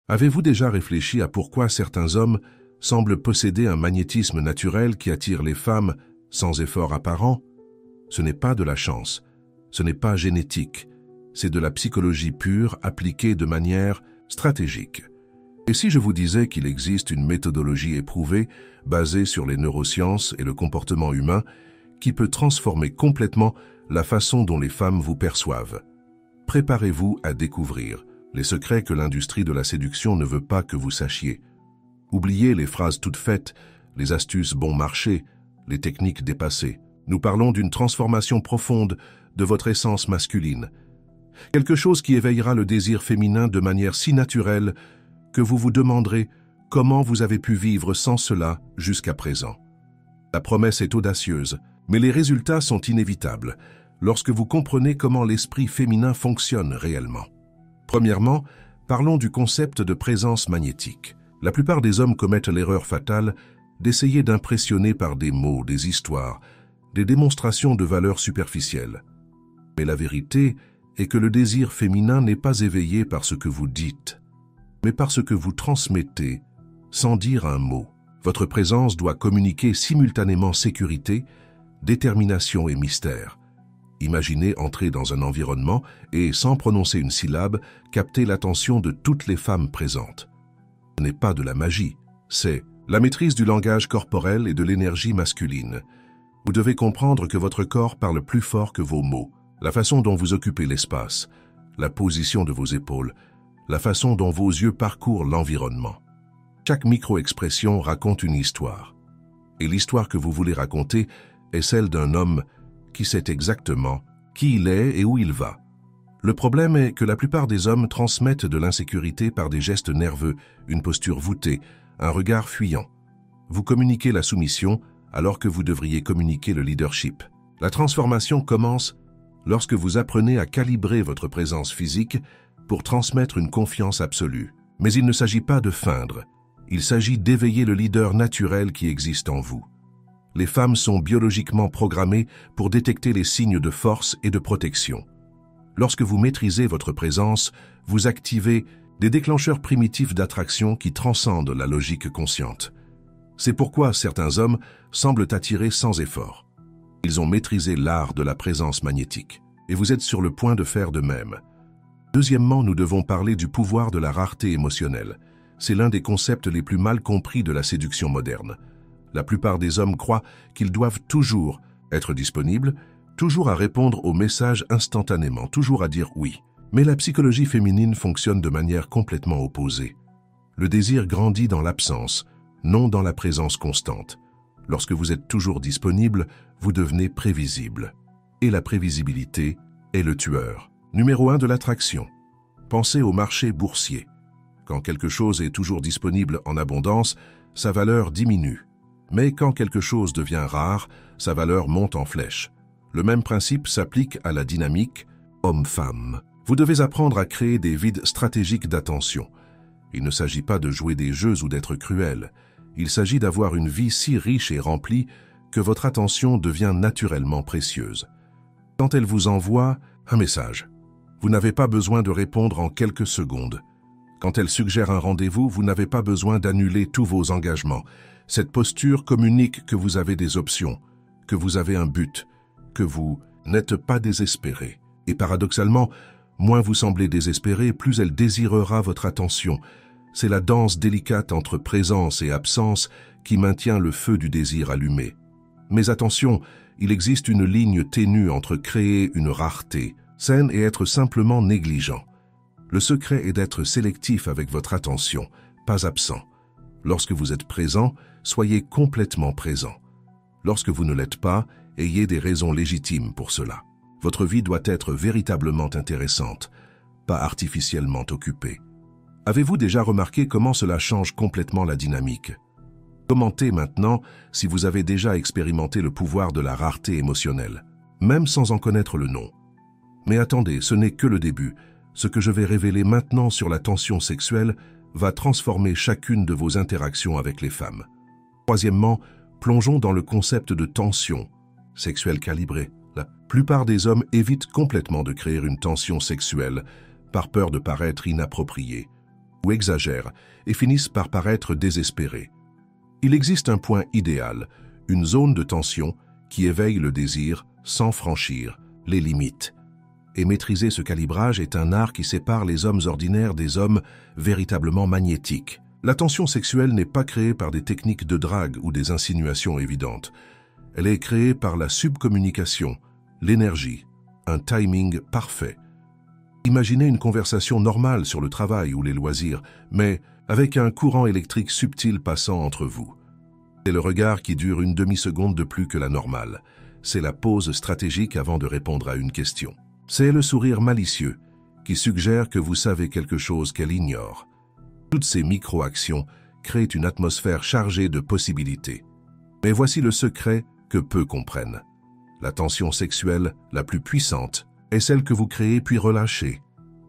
Avez-vous déjà réfléchi à pourquoi certains hommes semblent posséder un magnétisme naturel qui attire les femmes sans effort apparent? Ce n'est pas de la chance, ce n'est pas génétique, c'est de la psychologie pure appliquée de manière stratégique. Et si je vous disais qu'il existe une méthodologie éprouvée, basée sur les neurosciences et le comportement humain, qui peut transformer complètement la façon dont les femmes vous perçoivent? Préparez-vous à découvrir les secrets que l'industrie de la séduction ne veut pas que vous sachiez. Oubliez les phrases toutes faites, les astuces bon marché, les techniques dépassées. Nous parlons d'une transformation profonde de votre essence masculine. Quelque chose qui éveillera le désir féminin de manière si naturelle que vous vous demanderez comment vous avez pu vivre sans cela jusqu'à présent. La promesse est audacieuse, mais les résultats sont inévitables lorsque vous comprenez comment l'esprit féminin fonctionne réellement. Premièrement, parlons du concept de présence magnétique. La plupart des hommes commettent l'erreur fatale d'essayer d'impressionner par des mots, des histoires, des démonstrations de valeurs superficielles. Mais la vérité est que le désir féminin n'est pas éveillé par ce que vous dites, mais par ce que vous transmettez sans dire un mot. Votre présence doit communiquer simultanément sécurité, détermination et mystère. Imaginez entrer dans un environnement et, sans prononcer une syllabe, capter l'attention de toutes les femmes présentes. Ce n'est pas de la magie, c'est la maîtrise du langage corporel et de l'énergie masculine. Vous devez comprendre que votre corps parle plus fort que vos mots, la façon dont vous occupez l'espace, la position de vos épaules, la façon dont vos yeux parcourent l'environnement. Chaque micro-expression raconte une histoire. Et l'histoire que vous voulez raconter est celle d'un homme qui sait exactement qui il est et où il va. Le problème est que la plupart des hommes transmettent de l'insécurité par des gestes nerveux, une posture voûtée, un regard fuyant. Vous communiquez la soumission alors que vous devriez communiquer le leadership. La transformation commence lorsque vous apprenez à calibrer votre présence physique pour transmettre une confiance absolue. Mais il ne s'agit pas de feindre, il s'agit d'éveiller le leader naturel qui existe en vous. Les femmes sont biologiquement programmées pour détecter les signes de force et de protection. Lorsque vous maîtrisez votre présence, vous activez des déclencheurs primitifs d'attraction qui transcendent la logique consciente. C'est pourquoi certains hommes semblent attirés sans effort. Ils ont maîtrisé l'art de la présence magnétique, et vous êtes sur le point de faire de même. Deuxièmement, nous devons parler du pouvoir de la rareté émotionnelle. C'est l'un des concepts les plus mal compris de la séduction moderne. La plupart des hommes croient qu'ils doivent toujours être disponibles, toujours à répondre aux messages instantanément, toujours à dire oui. Mais la psychologie féminine fonctionne de manière complètement opposée. Le désir grandit dans l'absence, non dans la présence constante. Lorsque vous êtes toujours disponible, vous devenez prévisible. Et la prévisibilité est le tueur. Numéro 1 de l'attraction. Pensez au marché boursier. Quand quelque chose est toujours disponible en abondance, sa valeur diminue. Mais quand quelque chose devient rare, sa valeur monte en flèche. Le même principe s'applique à la dynamique homme-femme. Vous devez apprendre à créer des vides stratégiques d'attention. Il ne s'agit pas de jouer des jeux ou d'être cruel. Il s'agit d'avoir une vie si riche et remplie que votre attention devient naturellement précieuse. Quand elle vous envoie un message, vous n'avez pas besoin de répondre en quelques secondes. Quand elle suggère un rendez-vous, vous n'avez pas besoin d'annuler tous vos engagements. Cette posture communique que vous avez des options, que vous avez un but, que vous n'êtes pas désespéré. Et paradoxalement, moins vous semblez désespéré, plus elle désirera votre attention. C'est la danse délicate entre présence et absence qui maintient le feu du désir allumé. Mais attention, il existe une ligne ténue entre créer une rareté saine et être simplement négligent. Le secret est d'être sélectif avec votre attention, pas absent. Lorsque vous êtes présent, soyez complètement présent. Lorsque vous ne l'êtes pas, ayez des raisons légitimes pour cela. Votre vie doit être véritablement intéressante, pas artificiellement occupée. Avez-vous déjà remarqué comment cela change complètement la dynamique? Commentez maintenant si vous avez déjà expérimenté le pouvoir de la rareté émotionnelle, même sans en connaître le nom. Mais attendez, ce n'est que le début. Ce que je vais révéler maintenant sur la tension sexuelle va transformer chacune de vos interactions avec les femmes. Troisièmement, plongeons dans le concept de tension sexuelle calibrée. La plupart des hommes évitent complètement de créer une tension sexuelle par peur de paraître inappropriés. ou exagèrent et finissent par paraître désespérés. Il existe un point idéal, une zone de tension qui éveille le désir sans franchir les limites. Et maîtriser ce calibrage est un art qui sépare les hommes ordinaires des hommes véritablement magnétiques. La tension sexuelle n'est pas créée par des techniques de drague ou des insinuations évidentes. Elle est créée par la subcommunication, l'énergie, un timing parfait. Imaginez une conversation normale sur le travail ou les loisirs, mais avec un courant électrique subtil passant entre vous. C'est le regard qui dure une demi-seconde de plus que la normale. C'est la pause stratégique avant de répondre à une question. C'est le sourire malicieux qui suggère que vous savez quelque chose qu'elle ignore. Toutes ces micro-actions créent une atmosphère chargée de possibilités. Mais voici le secret que peu comprennent. La tension sexuelle la plus puissante est celle que vous créez puis relâchez.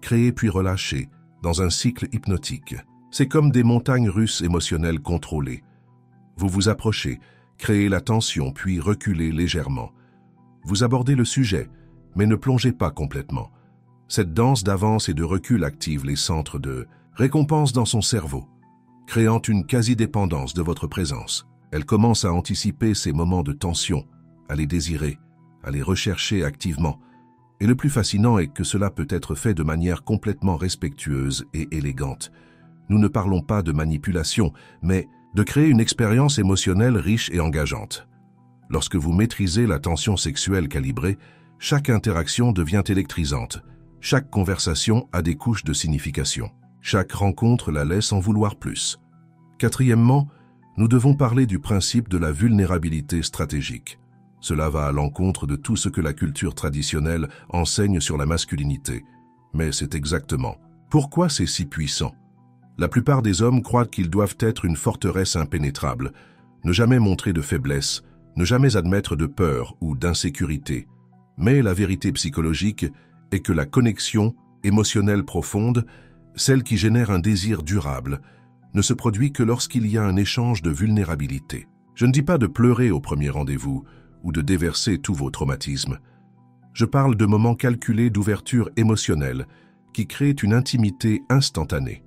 Créez puis relâchez dans un cycle hypnotique. C'est comme des montagnes russes émotionnelles contrôlées. Vous vous approchez, créez la tension puis reculez légèrement. Vous abordez le sujet, mais ne plongez pas complètement. Cette danse d'avance et de recul active les centres de récompense dans son cerveau, créant une quasi-dépendance de votre présence. Elle commence à anticiper ces moments de tension, à les désirer, à les rechercher activement. Et le plus fascinant est que cela peut être fait de manière complètement respectueuse et élégante. Nous ne parlons pas de manipulation, mais de créer une expérience émotionnelle riche et engageante. Lorsque vous maîtrisez la tension sexuelle calibrée, chaque interaction devient électrisante. Chaque conversation a des couches de signification. Chaque rencontre la laisse en vouloir plus. Quatrièmement, nous devons parler du principe de la vulnérabilité stratégique. Cela va à l'encontre de tout ce que la culture traditionnelle enseigne sur la masculinité. Mais c'est exactement pourquoi c'est si puissant. La plupart des hommes croient qu'ils doivent être une forteresse impénétrable, ne jamais montrer de faiblesse, ne jamais admettre de peur ou d'insécurité. Mais la vérité psychologique est que la connexion émotionnelle profonde, celle qui génère un désir durable, ne se produit que lorsqu'il y a un échange de vulnérabilité. Je ne dis pas de pleurer au premier rendez-vous ou de déverser tous vos traumatismes. Je parle de moments calculés d'ouverture émotionnelle qui créent une intimité instantanée.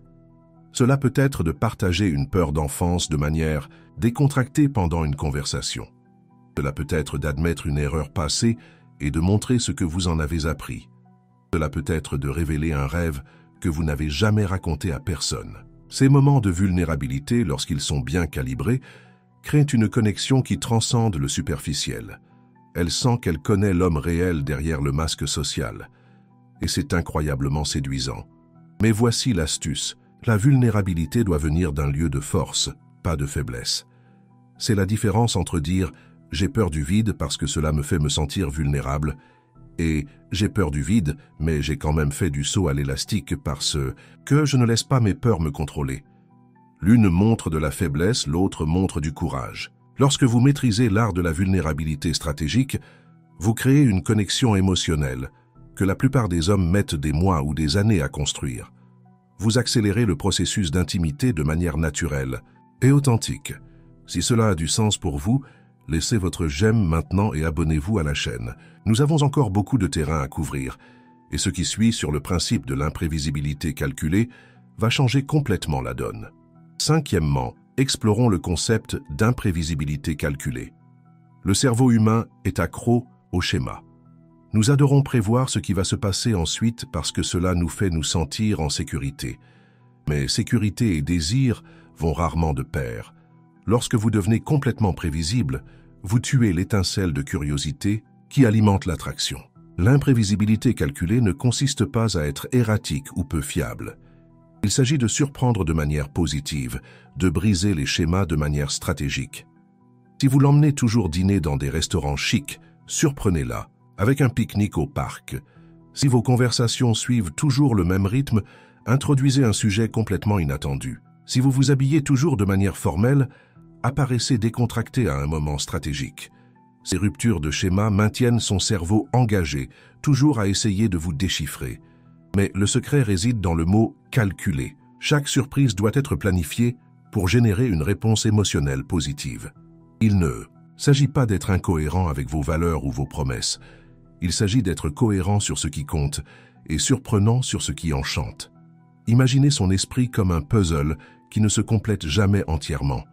Cela peut être de partager une peur d'enfance de manière décontractée pendant une conversation. Cela peut être d'admettre une erreur passée et de montrer ce que vous en avez appris. Cela peut être de révéler un rêve que vous n'avez jamais raconté à personne. Ces moments de vulnérabilité, lorsqu'ils sont bien calibrés, créent une connexion qui transcende le superficiel. Elle sent qu'elle connaît l'homme réel derrière le masque social. Et c'est incroyablement séduisant. Mais voici l'astuce. La vulnérabilité doit venir d'un lieu de force, pas de faiblesse. C'est la différence entre dire « j'ai peur du vide parce que cela me fait me sentir vulnérable » et « j'ai peur du vide, mais j'ai quand même fait du saut à l'élastique parce que je ne laisse pas mes peurs me contrôler ». L'une montre de la faiblesse, l'autre montre du courage. Lorsque vous maîtrisez l'art de la vulnérabilité stratégique, vous créez une connexion émotionnelle que la plupart des hommes mettent des mois ou des années à construire. Vous accélérez le processus d'intimité de manière naturelle et authentique. Si cela a du sens pour vous, laissez votre j'aime maintenant et abonnez-vous à la chaîne. Nous avons encore beaucoup de terrain à couvrir, et ce qui suit sur le principe de l'imprévisibilité calculée va changer complètement la donne. Cinquièmement, explorons le concept d'imprévisibilité calculée. Le cerveau humain est accro au schéma. Nous adorons prévoir ce qui va se passer ensuite parce que cela nous fait nous sentir en sécurité. Mais sécurité et désir vont rarement de pair. Lorsque vous devenez complètement prévisible, vous tuez l'étincelle de curiosité qui alimente l'attraction. L'imprévisibilité calculée ne consiste pas à être erratique ou peu fiable. Il s'agit de surprendre de manière positive, de briser les schémas de manière stratégique. Si vous l'emmenez toujours dîner dans des restaurants chics, surprenez-la, avec un pique-nique au parc. Si vos conversations suivent toujours le même rythme, introduisez un sujet complètement inattendu. Si vous vous habillez toujours de manière formelle, apparaissez décontracté à un moment stratégique. Ces ruptures de schéma maintiennent son cerveau engagé, toujours à essayer de vous déchiffrer. Mais le secret réside dans le mot « calculer ». Chaque surprise doit être planifiée pour générer une réponse émotionnelle positive. Il ne s'agit pas d'être incohérent avec vos valeurs ou vos promesses. Il s'agit d'être cohérent sur ce qui compte et surprenant sur ce qui enchante. Imaginez son esprit comme un puzzle qui ne se complète jamais entièrement.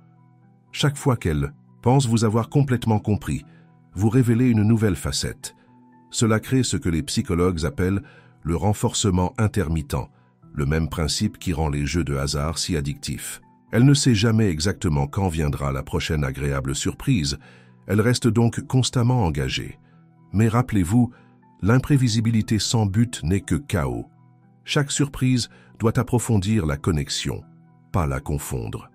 Chaque fois qu'elle pense vous avoir complètement compris, vous révélez une nouvelle facette. Cela crée ce que les psychologues appellent le renforcement intermittent, le même principe qui rend les jeux de hasard si addictifs. Elle ne sait jamais exactement quand viendra la prochaine agréable surprise, elle reste donc constamment engagée. Mais rappelez-vous, l'imprévisibilité sans but n'est que chaos. Chaque surprise doit approfondir la connexion, pas la confondre.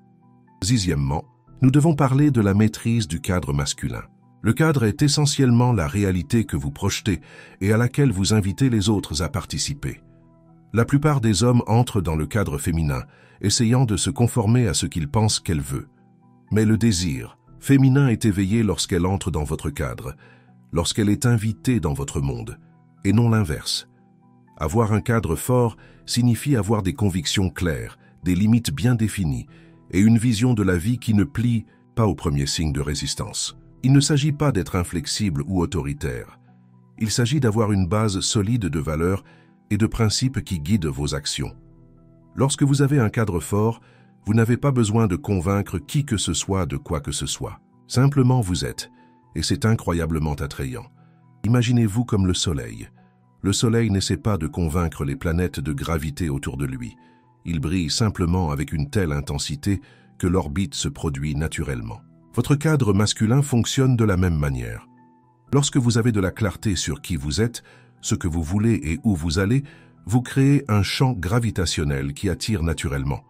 Sixièmement, nous devons parler de la maîtrise du cadre masculin. Le cadre est essentiellement la réalité que vous projetez et à laquelle vous invitez les autres à participer. La plupart des hommes entrent dans le cadre féminin, essayant de se conformer à ce qu'ils pensent qu'elle veut. Mais le désir féminin est éveillé lorsqu'elle entre dans votre cadre, lorsqu'elle est invitée dans votre monde, et non l'inverse. Avoir un cadre fort signifie avoir des convictions claires, des limites bien définies, et une vision de la vie qui ne plie pas au premier signe de résistance. Il ne s'agit pas d'être inflexible ou autoritaire. Il s'agit d'avoir une base solide de valeurs et de principes qui guident vos actions. Lorsque vous avez un cadre fort, vous n'avez pas besoin de convaincre qui que ce soit de quoi que ce soit. Simplement vous êtes, et c'est incroyablement attrayant. Imaginez-vous comme le Soleil. Le Soleil n'essaie pas de convaincre les planètes de graviter autour de lui. Il brille simplement avec une telle intensité que l'orbite se produit naturellement. Votre cadre masculin fonctionne de la même manière. Lorsque vous avez de la clarté sur qui vous êtes, ce que vous voulez et où vous allez, vous créez un champ gravitationnel qui attire naturellement.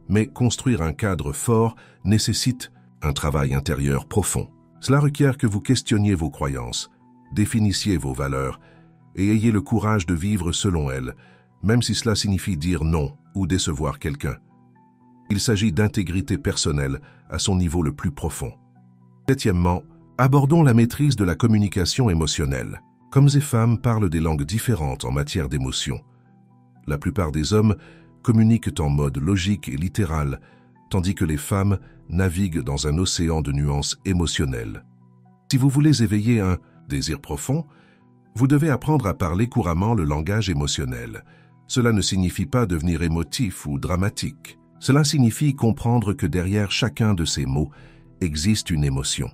Mais construire un cadre fort nécessite un travail intérieur profond. Cela requiert que vous questionniez vos croyances, définissiez vos valeurs et ayez le courage de vivre selon elles, même si cela signifie dire non ou décevoir quelqu'un. Il s'agit d'intégrité personnelle à son niveau le plus profond. Septièmement, abordons la maîtrise de la communication émotionnelle. Hommes et femmes parlent des langues différentes en matière d'émotion. La plupart des hommes communiquent en mode logique et littéral, tandis que les femmes naviguent dans un océan de nuances émotionnelles. Si vous voulez éveiller un désir profond, vous devez apprendre à parler couramment le langage émotionnel. Cela ne signifie pas devenir émotif ou dramatique. Cela signifie comprendre que derrière chacun de ces mots existe une émotion.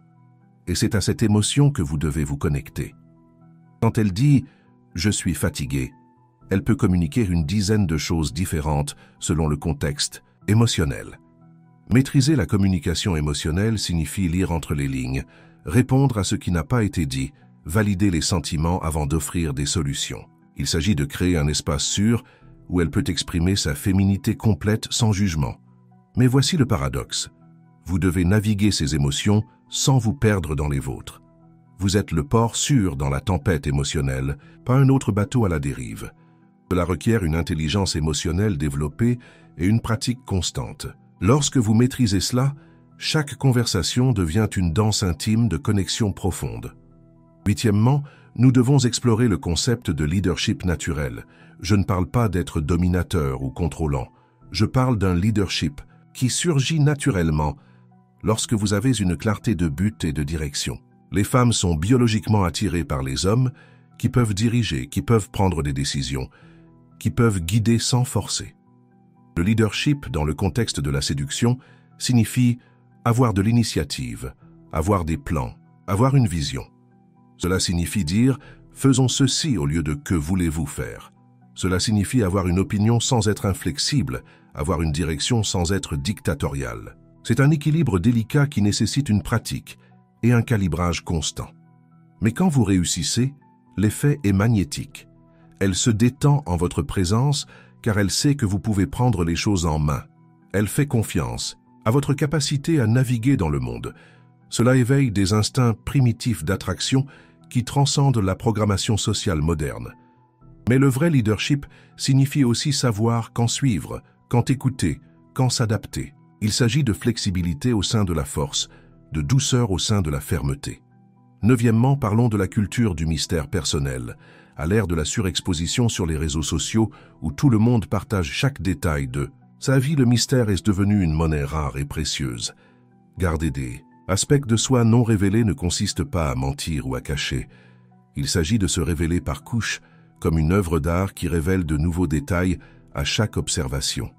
Et c'est à cette émotion que vous devez vous connecter. Quand elle dit « je suis fatigué », elle peut communiquer une dizaine de choses différentes selon le contexte émotionnel. Maîtriser la communication émotionnelle signifie lire entre les lignes, répondre à ce qui n'a pas été dit, valider les sentiments avant d'offrir des solutions. Il s'agit de créer un espace sûr où elle peut exprimer sa féminité complète sans jugement. Mais voici le paradoxe. Vous devez naviguer ces émotions sans vous perdre dans les vôtres. Vous êtes le port sûr dans la tempête émotionnelle, pas un autre bateau à la dérive. Cela requiert une intelligence émotionnelle développée et une pratique constante. Lorsque vous maîtrisez cela, chaque conversation devient une danse intime de connexion profonde. Huitièmement, nous devons explorer le concept de leadership naturel. Je ne parle pas d'être dominateur ou contrôlant. Je parle d'un leadership qui surgit naturellement lorsque vous avez une clarté de but et de direction. Les femmes sont biologiquement attirées par les hommes qui peuvent diriger, qui peuvent prendre des décisions, qui peuvent guider sans forcer. Le leadership, dans le contexte de la séduction, signifie avoir de l'initiative, avoir des plans, avoir une vision. Cela signifie dire « faisons ceci » au lieu de « que voulez-vous faire ». Cela signifie avoir une opinion sans être inflexible, avoir une direction sans être dictatorial. C'est un équilibre délicat qui nécessite une pratique et un calibrage constant. Mais quand vous réussissez, l'effet est magnétique. Elle se détend en votre présence car elle sait que vous pouvez prendre les choses en main. Elle fait confiance à votre capacité à naviguer dans le monde. Cela éveille des instincts primitifs d'attraction qui transcendent la programmation sociale moderne. Mais le vrai leadership signifie aussi savoir quand suivre, quand écouter, quand s'adapter. Il s'agit de flexibilité au sein de la force, de douceur au sein de la fermeté. Neuvièmement, parlons de la culture du mystère personnel. À l'ère de la surexposition sur les réseaux sociaux, où tout le monde partage chaque détail de sa vie, le mystère est devenu une monnaie rare et précieuse. Garder des aspects de soi non révélés ne consiste pas à mentir ou à cacher. Il s'agit de se révéler par couches, comme une œuvre d'art qui révèle de nouveaux détails à chaque observation.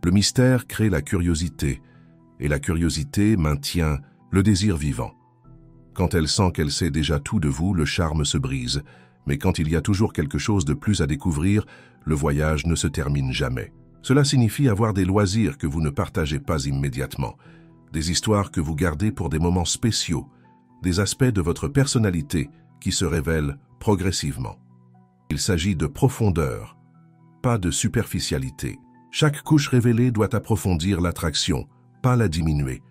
Le mystère crée la curiosité, et la curiosité maintient le désir vivant. Quand elle sent qu'elle sait déjà tout de vous, le charme se brise, mais quand il y a toujours quelque chose de plus à découvrir, le voyage ne se termine jamais. Cela signifie avoir des loisirs que vous ne partagez pas immédiatement, des histoires que vous gardez pour des moments spéciaux, des aspects de votre personnalité qui se révèlent progressivement. Il s'agit de profondeur, pas de superficialité. Chaque couche révélée doit approfondir l'attraction, pas la diminuer.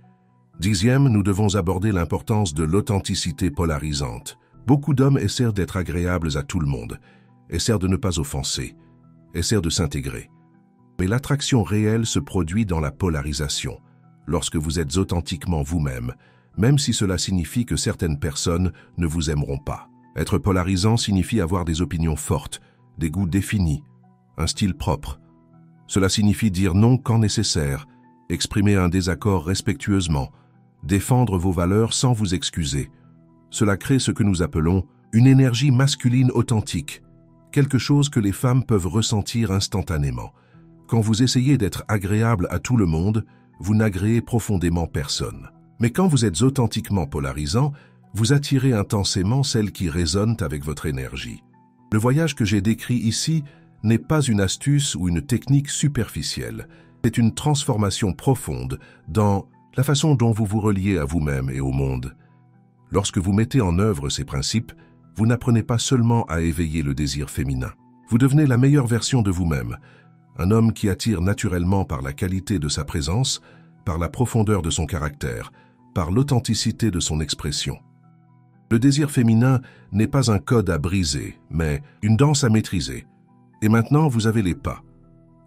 10e, nous devons aborder l'importance de l'authenticité polarisante. Beaucoup d'hommes essaient d'être agréables à tout le monde, essaient de ne pas offenser, essaient de s'intégrer. Mais l'attraction réelle se produit dans la polarisation, lorsque vous êtes authentiquement vous-même, même si cela signifie que certaines personnes ne vous aimeront pas. Être polarisant signifie avoir des opinions fortes, des goûts définis, un style propre. Cela signifie dire non quand nécessaire, exprimer un désaccord respectueusement, défendre vos valeurs sans vous excuser. Cela crée ce que nous appelons une énergie masculine authentique, quelque chose que les femmes peuvent ressentir instantanément. Quand vous essayez d'être agréable à tout le monde, vous n'agréez profondément personne. Mais quand vous êtes authentiquement polarisant, vous attirez intensément celles qui résonnent avec votre énergie. Le voyage que j'ai décrit ici n'est pas une astuce ou une technique superficielle. C'est une transformation profonde dans la façon dont vous vous reliez à vous-même et au monde. Lorsque vous mettez en œuvre ces principes, vous n'apprenez pas seulement à éveiller le désir féminin. Vous devenez la meilleure version de vous-même, un homme qui attire naturellement par la qualité de sa présence, par la profondeur de son caractère, par l'authenticité de son expression. Le désir féminin n'est pas un code à briser, mais une danse à maîtriser. Et maintenant, vous avez les pas.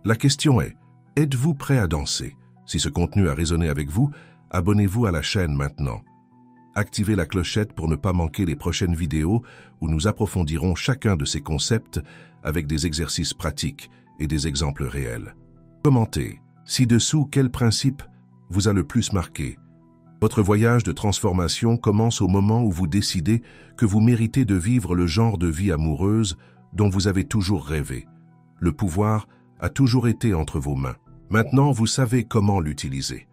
La question est, êtes-vous prêt à danser? Si ce contenu a résonné avec vous, abonnez-vous à la chaîne maintenant. Activez la clochette pour ne pas manquer les prochaines vidéos où nous approfondirons chacun de ces concepts avec des exercices pratiques et des exemples réels. Commentez ci-dessous quel principe vous a le plus marqué. Votre voyage de transformation commence au moment où vous décidez que vous méritez de vivre le genre de vie amoureuse dont vous avez toujours rêvé. Le pouvoir a toujours été entre vos mains. Maintenant, vous savez comment l'utiliser.